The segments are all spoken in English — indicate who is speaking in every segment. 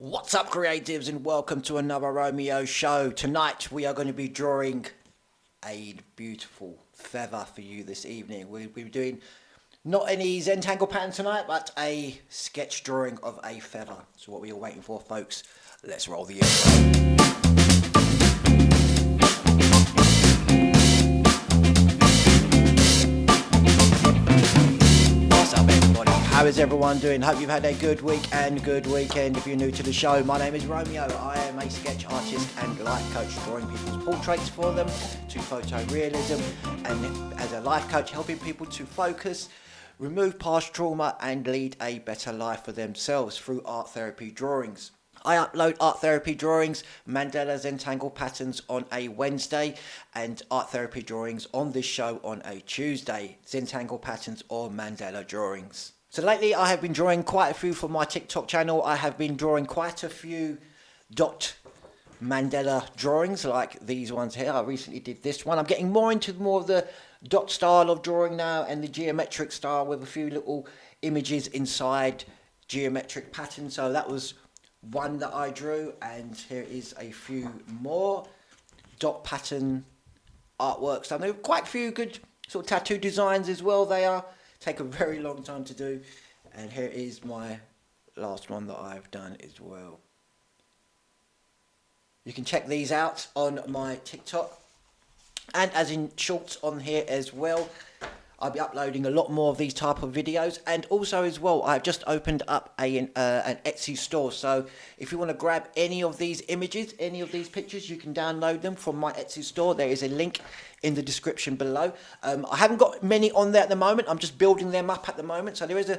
Speaker 1: What's up, creatives, and welcome to another Romeo show. Tonight we are going to be drawing a beautiful feather for you this evening. We'll be doing not any Zentangle pattern tonight, but a sketch drawing of a feather. So what we are waiting for, folks, let's roll the intro. How is everyone doing? Hope you've had a good week and good weekend. If you're new to the show, my name is Romeo. I am a sketch artist and life coach, drawing people's portraits for them to photo realism, and as a life coach, helping people to focus, remove past trauma and lead a better life for themselves through art therapy drawings. I upload art therapy drawings, mandala Zentangle patterns on a Wednesday, and art therapy drawings on this show on a Tuesday, Zentangle patterns or mandala drawings. So lately I have been drawing quite a few for my TikTok channel. I have been drawing quite a few dot mandala drawings like these ones here. I recently did this one. I'm getting more into more of the dot style of drawing now and the geometric style with a few little images inside geometric patterns. So that was one that I drew, and here is a few more dot pattern artworks. And there are quite a few good sort of tattoo designs as well. They are take a very long time to do, and here is my last one that I've done as well. You can check these out on my TikTok and as in shorts on here as well. I'll be uploading a lot more of these type of videos, and also as well I've just opened up an Etsy store, so if you want to grab any of these images, any of these pictures, you can download them from my Etsy store. There is a link in the description below. I haven't got many on there at the moment. I'm just building them up at the moment, so there is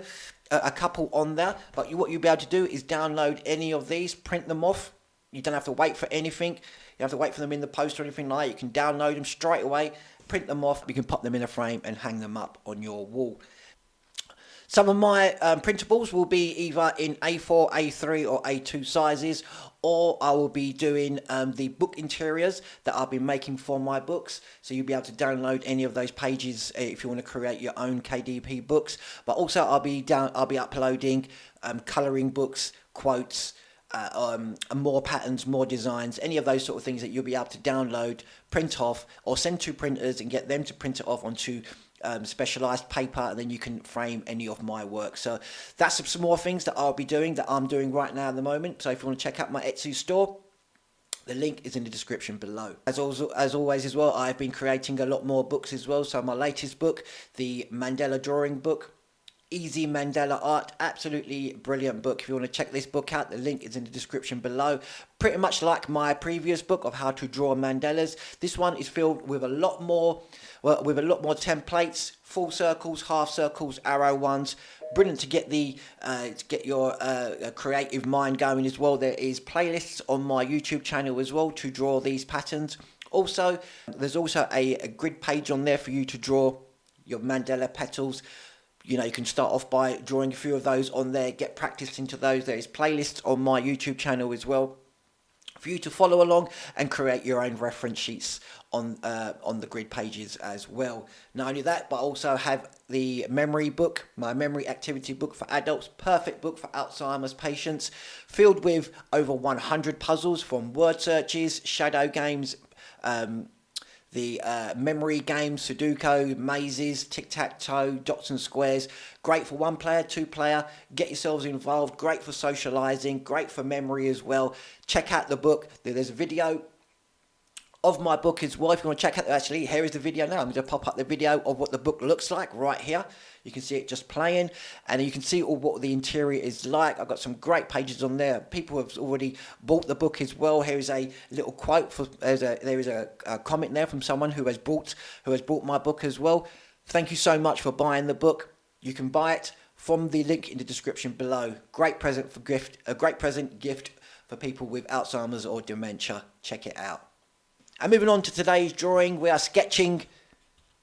Speaker 1: a couple on there, but what you'll be able to do is download any of these, print them off. You don't have to wait for anything. You don't have to wait for them in the post or anything like that. You can download them straight away, print them off, you can pop them in a frame and hang them up on your wall. Some of my printables will be either in A4, A3 or A2 sizes, or I will be doing the book interiors that I've been making for my books. So you'll be able to download any of those pages if you want to create your own KDP books. But also I'll be uploading colouring books, quotes, more patterns, more designs, any of those sort of things that you'll be able to download, print off, or send to printers and get them to print it off onto specialized paper, and then you can frame any of my work. So that's some more things that I'll be doing, that I'm doing right now at the moment. So if you want to check out my Etsy store, the link is in the description below. As always as well, I've been creating a lot more books as well. So my latest book, the mandala drawing book, Easy Mandala Art, absolutely brilliant book. If you want to check this book out, the link is in the description below. Pretty much like my previous book of how to draw mandalas, this one is filled with a lot more templates, full circles, half circles, arrow ones. Brilliant to get your creative mind going as well. There is playlists on my YouTube channel as well to draw these patterns. Also, there's also a grid page on there for you to draw your mandala petals. You know, you can start off by drawing a few of those on there, get practice into those. There is playlists on my YouTube channel as well for you to follow along and create your own reference sheets on the grid pages as well. Not only that, but also have the memory book, my memory activity book for adults, perfect book for Alzheimer's patients, filled with over 100 puzzles from word searches, shadow games, the memory games, Sudoku, mazes, tic-tac-toe, dots and squares. Great for one player, two player. Get yourselves involved. Great for socializing. Great for memory as well. Check out the book. There's a video of my book as well. If you want to check out, actually, here is the video now. I'm going to pop up the video of what the book looks like right here. You can see it just playing, and you can see all what the interior is like. I've got some great pages on there. People have already bought the book as well. Here is a little quote. There is a comment there from someone who has bought my book as well. Thank you so much for buying the book. You can buy it from the link in the description below. Great present gift for people with Alzheimer's or dementia. Check it out. And moving on to today's drawing, we are sketching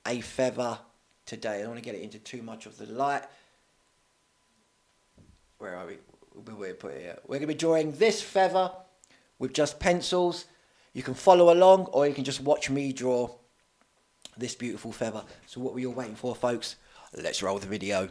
Speaker 1: a feather today. I don't want to get it into too much of the light. Where are we? We'll put it here. We're going to be drawing this feather with just pencils. You can follow along, or you can just watch me draw this beautiful feather. So what were you waiting for, folks? Let's roll the video.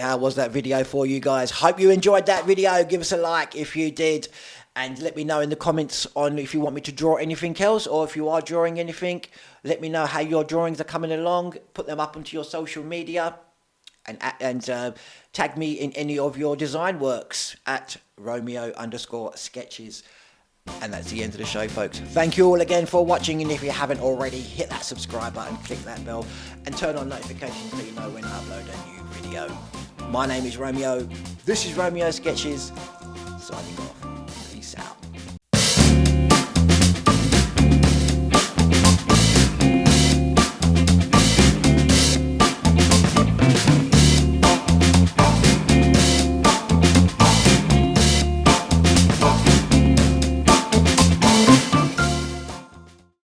Speaker 1: how was that video for you guys? Hope you enjoyed that video. Give us a like if you did. And let me know in the comments on if you want me to draw anything else, or if you are drawing anything. Let me know how your drawings are coming along. Put them up onto your social media. And tag me in any of your design works at Romeo_sketches. And that's the end of the show, folks. Thank you all again for watching, and if you haven't already, hit that subscribe button, click that bell, and turn on notifications so you know when I upload a new video. My name is Romeo. This is Romeo Sketches, signing off.